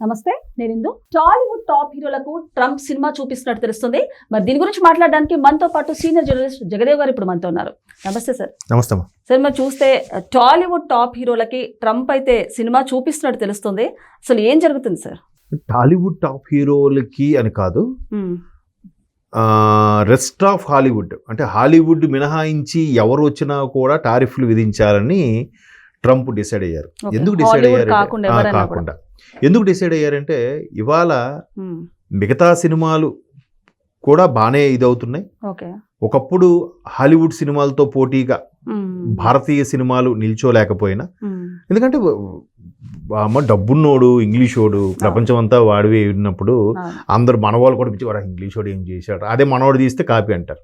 నమస్తే, నేను ఇందు. Tollywood top హీరోలకు ట్రంప్ సినిమా చూపిస్తున్నట్టు తెలుస్తుంది. మరి దీని గురించి మాట్లాడడానికి మనతో పాటు సీనియర్ జర్నలిస్ట్ జగదేవ్ గారు ఇప్పుడు మనతో ఉన్నారు. నమస్తే సార్. నమస్తే సార్, మరి చూస్తే టాలీవుడ్ టాప్ హీరోలకి ట్రంప్ అయితే సినిమా చూపిస్తున్నట్టు తెలుస్తుంది. అసలు ఏం జరుగుతుంది సార్? టాలీవుడ్ టాప్ హీరోలకి అని కాదు, రెస్ట్ ఆఫ్ హాలీవుడ్ అంటే హాలీవుడ్ మినహాయించి ఎవరు వచ్చినా కూడా టారిఫ్లు విధించాలని ట్రంప్ డిసైడ్ అయ్యారు. ఎందుకు డిసైడ్ అయ్యారు కాకుండా ఎందుకు డిసైడ్ అయ్యారంటే ఇవాళ మిగతా సినిమాలు కూడా బాగానే ఇదవుతున్నాయి. ఒకప్పుడు హాలీవుడ్ సినిమాలతో పోటీగా భారతీయ సినిమాలు నిల్చోలేకపోయినా, ఎందుకంటే డబ్బున్నోడు ఇంగ్లీషోడు ప్రపంచం అంతా వాడివే ఉన్నప్పుడు అందరు మనవాళ్ళు కూడా పిచ్చి వాడు ఇంగ్లీషోడు ఏం చేశాడు, అదే మనవాడు తీస్తే కాపీ అంటారు.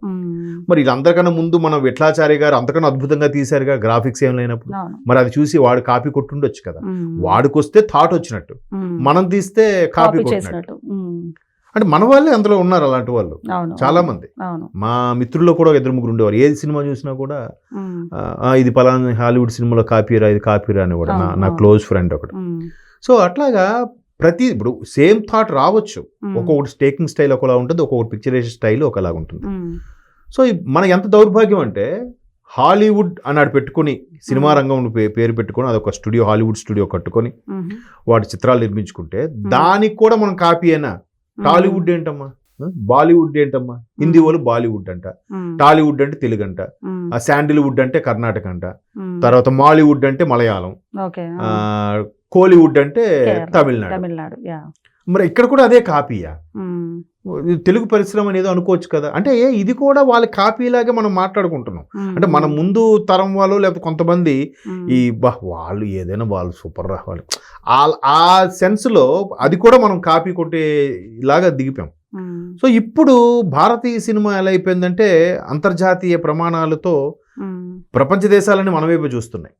మరి వీళ్ళందరికన్నా ముందు మనం విఠలాచార్య గారు అంతకన్నా అద్భుతంగా తీశారుగా, గ్రాఫిక్స్ ఏం లేనప్పుడు. మరి అది చూసి వాడు కాపీ కొట్టుండొచ్చు కదా. వాడికి వస్తే థాట్ వచ్చినట్టు, మనం తీస్తే కాపీ కొట్టినట్టు. అంటే మన వాళ్ళే అందులో ఉన్నారు అలాంటి వాళ్ళు చాలా మంది. మా మిత్రుల్లో కూడా 2-3 ఉండేవారు. ఏది సినిమా చూసినా కూడా ఇది పలానా హాలీవుడ్ సినిమాలో కాపీరా, ఇది కాపీరా అని కూడా నా క్లోజ్ ఫ్రెండ్ ఒకటి. సో అట్లాగా ఇప్పుడు సేమ్ థాట్ రావచ్చు. ఒక్కొక్కటి టేకింగ్ స్టైల్ ఒకలా ఉంటుంది, ఒక్కొక్కటి పిక్చరేషన్ స్టైల్ ఒకలాగా ఉంటుంది. సో మన ఎంత దౌర్భాగ్యం అంటే హాలీవుడ్ అన్నాడు పెట్టుకుని సినిమా రంగం పేరు పెట్టుకుని అదొక స్టూడియో, హాలీవుడ్ స్టూడియో కట్టుకొని వాటి చిత్రాలు నిర్మించుకుంటే దానికి కూడా మనం కాపీ అయినా. టాలీవుడ్ ఏంటమ్మా, బాలీవుడ్ ఏంటమ్మా, హిందీ వాళ్ళు బాలీవుడ్ అంట, టాలీవుడ్ అంటే తెలుగు అంట, శాండిల్వుడ్ అంటే కర్ణాటక అంట, తర్వాత మాలీవుడ్ అంటే మలయాళం, కోలీవుడ్ అంటే తమిళనాడు. మరి ఇక్కడ కూడా అదే కాపీయా? తెలుగు పరిశ్రమ అనేది అనుకోవచ్చు కదా. అంటే ఇది కూడా వాళ్ళ కాపీలాగే మనం మాట్లాడుకుంటున్నాం. అంటే మన ముందు తరం వాళ్ళు లేకపోతే కొంతమంది ఈ వాళ్ళు ఏదైనా వాళ్ళు సూపర్ రా వాళ్ళు ఆ సెన్స్లో అది కూడా మనం కాపీ కొట్టే ఇలాగా దిగిపోయాం. సో ఇప్పుడు భారతీయ సినిమా ఎలా అయిపోయిందంటే అంతర్జాతీయ ప్రమాణాలతో ప్రపంచ దేశాలని మన వైపు చూస్తున్నాయి.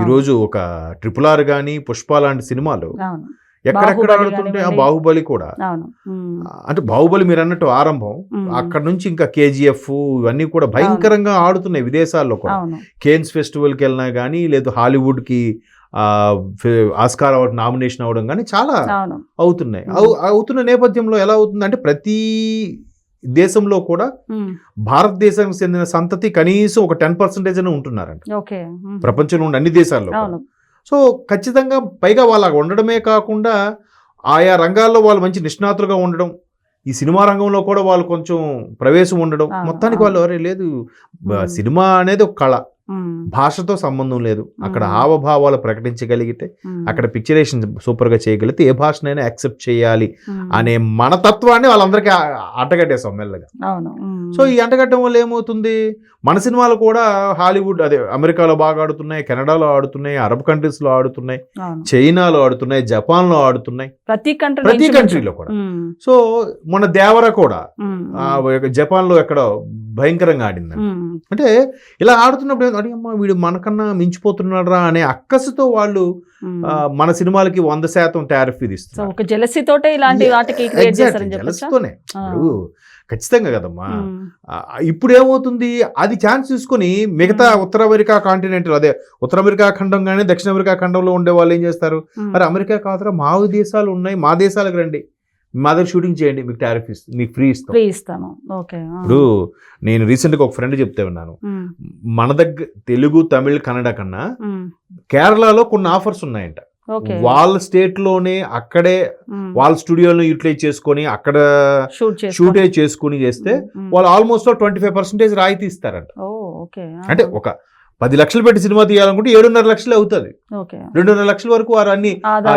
ఈరోజు ఒక RRR కానీ పుష్ప లాంటి సినిమాలు ఎక్కడెక్కడ ఆడుతుంటే, బాహుబలి కూడా. అంటే బాహుబలి మీరు అన్నట్టు ఆరంభం, అక్కడ నుంచి ఇంకా KGF ఇవన్నీ కూడా భయంకరంగా ఆడుతున్నాయి విదేశాల్లో కూడా. కేన్స్ ఫెస్టివల్కి వెళ్ళినా కానీ, లేదు హాలీవుడ్కి ఆస్కార్ అవార్డు నామినేషన్ అవ్వడం కానీ చాలా అవుతున్నాయి. అవుతున్న నేపథ్యంలో ఎలా అవుతుంది అంటే ప్రతి దేశంలో కూడా భారతదేశానికి చెందిన సంతతి కనీసం ఒక 10% ఉంటున్నారంట ప్రపంచంలో ఉన్న అన్ని దేశాల్లో. సో ఖచ్చితంగా పైగా వాళ్ళ ఉండడమే కాకుండా ఆయా రంగాల్లో వాళ్ళు మంచి నిష్ణాతులుగా ఉండడం, ఈ సినిమా రంగంలో కూడా వాళ్ళు కొంచెం ప్రవేశం ఉండడం, మొత్తానికి వాళ్ళు లేదు సినిమా అనేది ఒక కళ, భాషతో సంబంధం లేదు. అక్కడ హావభావాలు ప్రకటించగలిగితే, అక్కడ పిక్చరేషన్ సూపర్గా చేయగలిగితే ఏ భాషనైనా యాక్సెప్ట్ చేయాలి అనే మనతత్వాన్ని వాళ్ళందరికీ అంటగట్టేసాం మెల్లగా. సో ఈ అంటగట్టడం వల్ల ఏమవుతుంది, మన సినిమాలు కూడా హాలీవుడ్ అదే అమెరికాలో బాగా ఆడుతున్నాయి, కెనడాలో ఆడుతున్నాయి, అరబ్ కంట్రీస్లో ఆడుతున్నాయి, చైనాలో ఆడుతున్నాయి, జపాన్లో ఆడుతున్నాయి, ప్రతి కంట్రీలో కూడా. సో మన దేవర కూడా జపాన్లో ఎక్కడ భయంకరంగా ఆడింది. అంటే ఇలా ఆడుతున్నప్పుడు అమ్మా వీడు మనకన్నా మించిపోతున్నాడు రా అనే అక్కసుతో వాళ్ళు మన సినిమాలకి 100% టారిఫ్ విధిస్తారు. జలస్తోనే ఖచ్చితంగా కదమ్మా. ఇప్పుడు ఏమవుతుంది, అది ఛాన్స్ తీసుకుని మిగతా ఉత్తర అమెరికా కాంటినెంటల్, అదే ఉత్తర అమెరికా ఖండం కానీ దక్షిణ అమెరికా ఖండంలో ఉండే వాళ్ళు ఏం చేస్తారు, మరి అమెరికా కాదురా మా దేశాలు ఉన్నాయి, మా దేశాలకు రండి, మా దగ్గర షూటింగ్ చేయండి, మీకు టారిఫ్ మీకు ఫ్రీ ఇస్తాము. ఇప్పుడు నేను రీసెంట్గా ఒక ఫ్రెండ్ చెప్తే ఉన్నాను, మన దగ్గర తెలుగు తమిళ్ కన్నడ కన్నా కేరళలో కొన్ని ఆఫర్స్ ఉన్నాయంట. వాళ్ళ స్టేట్ లోనే అక్కడే వాళ్ళ స్టూడియోలో యూటిలైజ్ చేసుకొని అక్కడ షూటేజ్ చేసుకుని చేస్తే వాళ్ళు ఆల్మోస్ట్ 25% రాయితీ ఇస్తారంట. అంటే ఒక 10 లక్షలు పెట్టి సినిమా తీయాలనుకుంటే 7.5 లక్షలు అవుతుంది. 2.5 లక్షల వరకు వారు అన్ని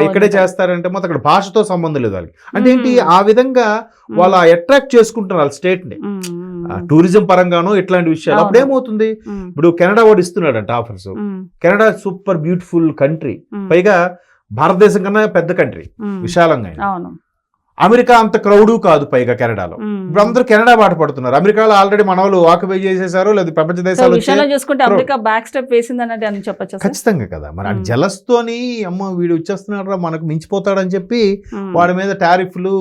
ఇక్కడే చేస్తారంటే మొత్తం అక్కడ భాషతో సంబంధం లేదు వాళ్ళకి. అంటే ఏంటి, ఆ విధంగా వాళ్ళు అట్రాక్ట్ చేసుకుంటున్నారు వాళ్ళ స్టేట్ ని టూరిజం పరంగానో ఇట్లాంటి విషయాలు. అప్పుడు ఏమవుతుంది, ఇప్పుడు కెనడా వాడు ఇస్తున్నాడంట offers. Canada super beautiful country, పైగా భారతదేశం కన్నా పెద్ద కంట్రీ, విశాలంగా. అమెరికా అంత క్రౌడు కాదు పైగా కెనడాలో. ఇప్పుడు అందరూ కెనడా బాట పడుతున్నారు. అమెరికాలో ఆల్రెడీ మన వాళ్ళు ఆక్యుపై చేసేసారు, లేదా ప్రపంచ దేశాలు ఖచ్చితంగా కదా. మరి ఆ జలస్తోని అమ్మ వీడు వచ్చేస్తున్నాడు మనకు మించిపోతాడని చెప్పి వాడి మీద టారిఫ్లు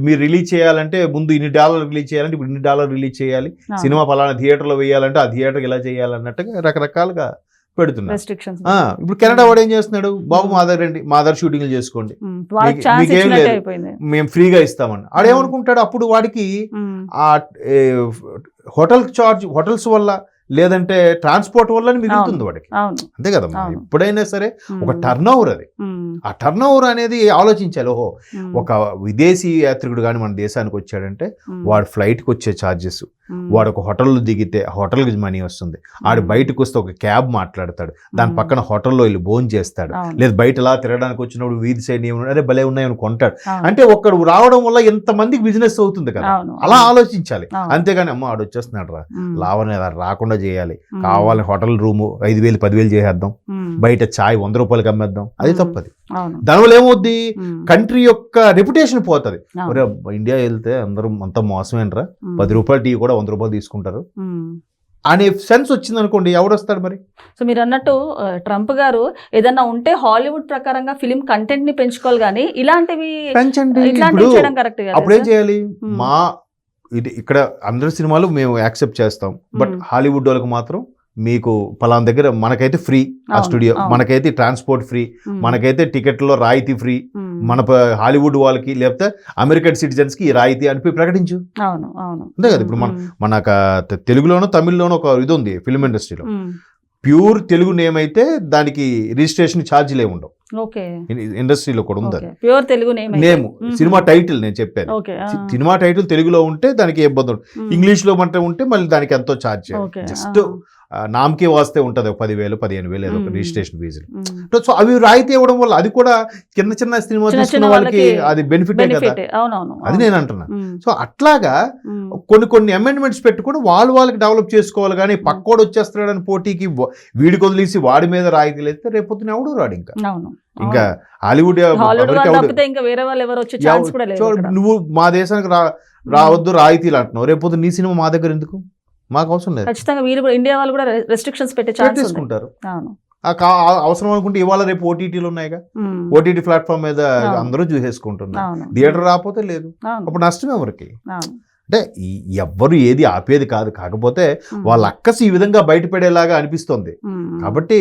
మీరు రిలీజ్ చేయాలంటే ముందు $1 రిలీజ్ చేయాలంటే ఇప్పుడు $1 రిలీజ్ చేయాలి, సినిమా ఫలానా థియేటర్లో వేయాలంటే ఆ థియేటర్కి ఇలా చేయాలన్నట్టుగా రకరకాలుగా పెడుతున్నారు. రెస్ట్రిక్షన్స్ ఇప్పుడు కెనడా వాడు ఏం చేస్తున్నాడు, బాబు మా దగ్గర రండి, మా దగ్గర షూటింగ్లు చేసుకోండి, మీకేం లేదు, మేము ఫ్రీగా ఇస్తామని. ఆడేమనుకుంటాడు అప్పుడు వాడికి ఆ హోటల్ చార్జ్, హోటల్స్ వల్ల లేదంటే ట్రాన్స్పోర్ట్ వల్ల మిగులుతుంది వాడికి, అంతే కదా. ఎప్పుడైనా సరే ఒక టర్న్ ఓవర్, అది ఆ టర్న్ ఓవర్ అనేది ఆలోచించాలి. ఓహో, ఒక విదేశీ యాత్రికుడు కానీ మన దేశానికి వచ్చాడంటే వాడు ఫ్లైట్కి వచ్చే ఛార్జెస్, వాడు ఒక హోటల్లో దిగితే హోటల్కి మనీ వస్తుంది, ఆడు బయటకు వస్తే ఒక క్యాబ్ మాట్లాడతాడు, దాని పక్కన హోటల్లో వెళ్ళి భోజనం చేస్తాడు, లేదు బయట ఎలా తిరగడానికి వచ్చినప్పుడు వీధి సైడ్ అరే భలే ఉన్నాయని కొంటాడు. అంటే ఒక్కడు రావడం వల్ల ఎంతమందికి బిజినెస్ అవుతుంది కదా, అలా ఆలోచించాలి. అంతేగాని అమ్మ ఆడు వచ్చేస్తున్నాడు రా, లావనే రాకుండా చేయాలి, కావాలని హోటల్ రూము 5,000 10,000 చేసేద్దాం, బయట ఛాయ్ 100 రూపాయలకి అమ్మేద్దాం, అది తప్పది. దానివల్ల ఏమవుద్ది, కంట్రీ యొక్క రెప్యుటేషన్ పోతుంది. ఇండియా వెళ్తే అందరూ అంత మోసమేనరా, 10 రూపాయల టీ కూడా 100 రూపాయలు తీసుకుంటారు అనే సెన్స్ వచ్చింది అనుకోండి, ఎవడు వస్తాడు మరి? సో మీరు అన్నట్టు ట్రంప్ గారు ఏదన్నా ఉంటే హాలీవుడ్ ప్రకారంగా ఫిలిం కంటెంట్ ని పెంచుకోవాలి, కానీ ఇలాంటివి పెంచండి. అప్పుడు ఏం చేయాలి, మా ఇక్కడ అందరి సినిమాలు మేము యాక్సెప్ట్ చేస్తాం, బట్ హాలీవుడ్ వాళ్ళకి మాత్రం మీకు పలానా దగ్గర మనకైతే ఫ్రీ ఆ స్టూడియో, మనకైతే ట్రాన్స్పోర్ట్ ఫ్రీ, మనకైతే టికెట్లో రాయితీ ఫ్రీ, మన హాలీవుడ్ వాళ్ళకి లేకపోతే అమెరికన్ సిటిజన్స్ కి రాయితీ అని ప్రకటించు. అంతే కదా. ఇప్పుడు మన తెలుగులోనో తమిళ్లోనో ఒక ఇది ఉంది ఫిల్మ్ ఇండస్ట్రీలో, ప్యూర్ తెలుగు నేమ్ అయితే దానికి రిజిస్ట్రేషన్ ఛార్జీలు ఏమి ఉండవు. ఇండస్ట్రీలో కూడా ఉంది pure Telugu name, cinema title నేను చెప్పాను, సినిమా టైటిల్ తెలుగులో ఉంటే దానికి ఏ ఇబ్బంది ఉండదు, ఇంగ్లీష్ లో ఉంటే మళ్ళీ దానికి ఎంతో ఛార్జ్ చేయాలి. జస్ట్ నామకే వాస్తే ఉంటుంది 10,000 15,000 ఏదో రిజిస్ట్రేషన్ ఫీజులు. సో అవి రాయితీ ఇవ్వడం వల్ల అది కూడా చిన్న చిన్న సినిమా తీసుకున్న వాళ్ళకి అది బెనిఫిటే కదా, అది నేను అంటున్నా. సో అట్లాగా కొన్ని అమెండ్మెంట్స్ పెట్టుకుని వాళ్ళకి డెవలప్ చేసుకోవాలి, కానీ పక్కోడు వచ్చేస్తున్నాడని పోటీకి వీడికి వదిలేసి వాడి మీద రాయితీలు వేస్తే రేపొద్దున ఎవడు రాడు. ఇంకా హాలీవుడ్ నువ్వు మా దేశానికి రావద్దు రాయితీలు అంటున్నావు, రేపొద్దు నీ సినిమా మా దగ్గర ఎందుకు, మాకు అవసరం లేదు. ఖచ్చితంగా వీళ్ళు కూడా ఇండియా వాళ్ళు కూడా రెస్ట్రిక్షన్స్ పెట్టేసుకుంటారు. అవసరం అనుకుంటే ఇవాళ రేపు ఓటీటీలు ఉన్నాయిగా, ఓటీటీ ప్లాట్ఫామ్ మీద అందరూ చూసేసుకుంటున్నారు, థియేటర్ రాకపోతే లేదు, అప్పుడు నష్టం ఎవరికి? అంటే ఎవ్వరు ఏది ఆపేది కాదు, కాకపోతే వాళ్ళ అక్కసి ఈ విధంగా బయటపడేలాగా అనిపిస్తుంది. కాబట్టి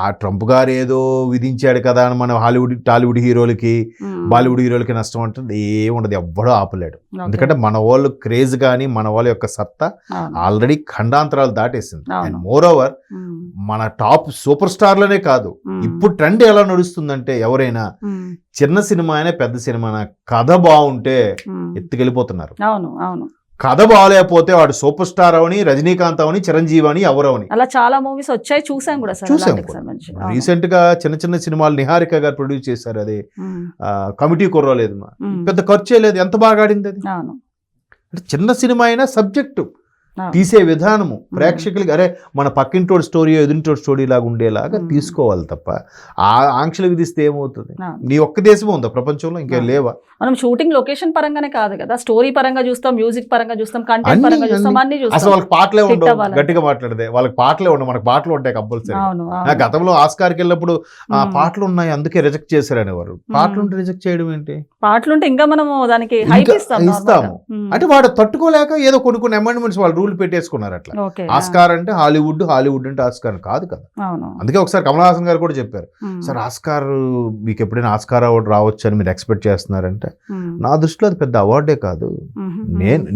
ఆ ట్రంప్ గారు ఏదో విధించాడు కదా అని మన టాలీవుడ్ హీరోలకి బాలీవుడ్ హీరోలకి నష్టం అంటే ఏముండదు, ఎవ్వడూ ఆపలేడు. ఎందుకంటే మన వాళ్ళు క్రేజ్ కానీ మన వాళ్ళ యొక్క సత్తా ఆల్రెడీ ఖండాంతరాలు దాటేసింది. అండ్ మోర్ ఓవర్ మన టాప్ సూపర్ స్టార్లనే కాదు, ఇప్పుడు ట్రెండ్ ఎలా నడుస్తుందంటే ఎవరైనా చిన్న సినిమా అయినా పెద్ద సినిమా కథ బాగుంటే ఎత్తుకెళ్ళిపోతున్నారు. కథ బాగాలేకపోతే వాడు సూపర్ స్టార్ అవని, రజనీకాంత్ అవని, చిరంజీవి అని, ఎవరవని, అలా చాలా మూవీస్ వచ్చాయి, చూసాం. రీసెంట్ గా చిన్న సినిమాలు నిహారిక గారు ప్రొడ్యూస్ చేశారు, అది కమిటీ కుర్రలేదు, పెద్ద ఖర్చే లేదు, ఎంత బాగా ఆడింది అది. అంటే చిన్న సినిమా అయినా సబ్జెక్టు తీసే విధానము ప్రేక్షకులకి అరే మన పక్కింటోడి స్టోరీ ఎదురింటోడి స్టోరీ లాగా ఉండేలాగా తీసుకోవాలి తప్ప ఆ ఆంక్షలు విధిస్తే ఏమవుతుంది? నీ ఒక్క దేశమే ఉందా ప్రపంచంలో, ఇంకేం లేవా? మనం షూటింగ్ లొకేషన్ పరంగానే కాదు కదా, స్టోరీ పరంగా చూస్తాం, మ్యూజిక్ పరంగా చూస్తాం, కంటెంట్ పరంగా చూస్తాం, అన్ని చూస్తాం. అసలు వాళ్ళకి పాటలే ఉండవు, గట్టిగా మాట్లాడితే వాళ్ళకి పాటలే ఉండవు, మనకు పాటలు ఉంటాయి కంపల్సరీ. గతంలో ఆస్కార్కి వెళ్ళినప్పుడు పాటలు ఉన్నాయి అందుకే రిజెక్ట్ చేశారు అనేవారు. పాటలు ఉంటే రిజెక్ట్ చేయడం ఏంటి? పాటలుంటే ఇంకా మనము దానికి ఇస్తాము అంటే వాడు తట్టుకోలేక ఏదో కొన్ని అమెండ్మెంట్స్ వాళ్ళు రూల్ పెట్టేసుకున్నారు. అట్లా ఆస్కార్ అంటే హాలీవుడ్, హాలీవుడ్ అంటే ఆస్కార్ కాదు కదా. అందుకే ఒకసారి కమల్ హాసన్ గారు కూడా చెప్పారు, సార్ ఆస్కార్ మీకు ఎప్పుడైనా ఆస్కార్ అవార్డు రావచ్చు అని మీరు ఎక్స్పెక్ట్ చేస్తున్నారంటే నా దృష్టిలో అది పెద్ద అవార్డే కాదు.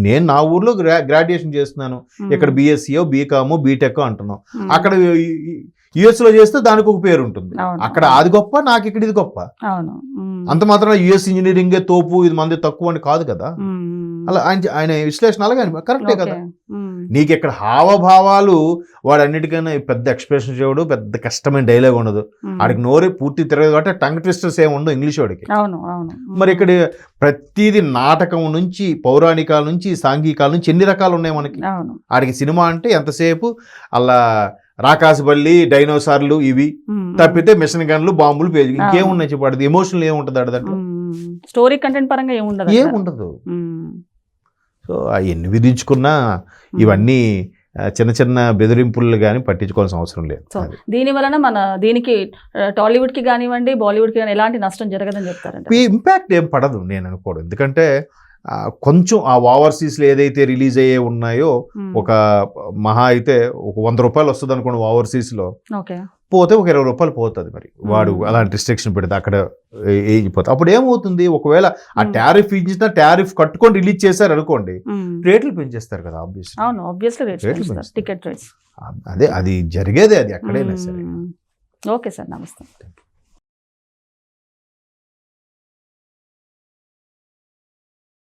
నేను నా ఊర్లో గ్రాడ్యుయేషన్ చేస్తున్నాను, ఇక్కడ బిఎస్సీయో బీకామో బీటెక్ అంటున్నాం, అక్కడ యుఎస్ లో చేస్తే దానికి ఒక పేరు ఉంటుంది, అక్కడ అది గొప్ప, నాకు ఇక్కడ ఇది గొప్ప. అంత మాత్రం యుఎస్ ఇంజనీరింగే తోపు, ఇది మంది తక్కువ అని కాదు కదా. అలా ఆయన విశ్లేషణ అలాగే కరెక్టే కదా. నీకు ఇక్కడ హావభావాలు వాడు అన్నిటికైనా పెద్ద ఎక్స్ప్రెషన్ చేయడు, పెద్ద కష్టమైన డైలాగ్ ఉండదు, ఆడికి నోరే పూర్తి తిరగదు కాబట్టి టంగ్ ట్విస్టర్స్ ఏమి ఉండవు ఇంగ్లీష్ వాడికి. మరి ఇక్కడ ప్రతిదీ నాటకం నుంచి పౌరాణికాల నుంచి సాంఘికాల నుంచి ఎన్ని రకాలు ఉన్నాయి మనకి. ఆడికి సినిమా అంటే ఎంతసేపు అలా రాకాసుబల్లి, డైనోసార్లు, ఇవి తప్పితే మిషన్ గన్లు, బాంబులు, పేజీ, ఇంకేమున్నాయి చెప్పాడు. ఎమోషనల్ ఏముంటుంది ఆడ దాంట్లో, స్టోరీ కంటెంట్ పరంగా ఏముండదు. సో ఎన్ని విధించుకున్నా ఇవన్నీ చిన్న చిన్న బెదిరింపులు కానీ పట్టించుకోవాల్సిన అవసరం లేదు. సో దీని వలన దీనికి టాలీవుడ్ కి కానివ్వండి బాలీవుడ్ కి కానీ ఎలాంటి నష్టం జరగదని చెప్తారంటే? ఇంపాక్ట్ ఏం పడదు నేను అనుకోవడం. ఎందుకంటే కొంచెం ఆ ఓవర్సీస్లో ఏదైతే రిలీజ్ అయ్యే ఉన్నాయో ఒక మహా అయితే ఒక 100 రూపాయలు వస్తుంది అనుకోండి ఓవర్సీస్లో, ఓకే పోతే ఒక 20 రూపాయలు పోతుంది. మరి వాడు అలాంటి రిస్ట్రిక్షన్ పెడితే అక్కడ అయిపోతుంది. అప్పుడు ఏమవుతుంది, ఒకవేళ ఆ టారిఫ్ ఇచ్చిన టారిఫ్ కట్టుకొని రిలీజ్ చేశారు అనుకోండి, రేట్లు పెంచేస్తారు కదా ఆబ్వియస్లీ. అవును, ఆబ్వియస్లీ రేట్లు పెంచుతారు. Ticket rates. అదే అది జరిగేదే, అది ఎక్కడైనా సరే. ఓకే సార్, నమస్తే.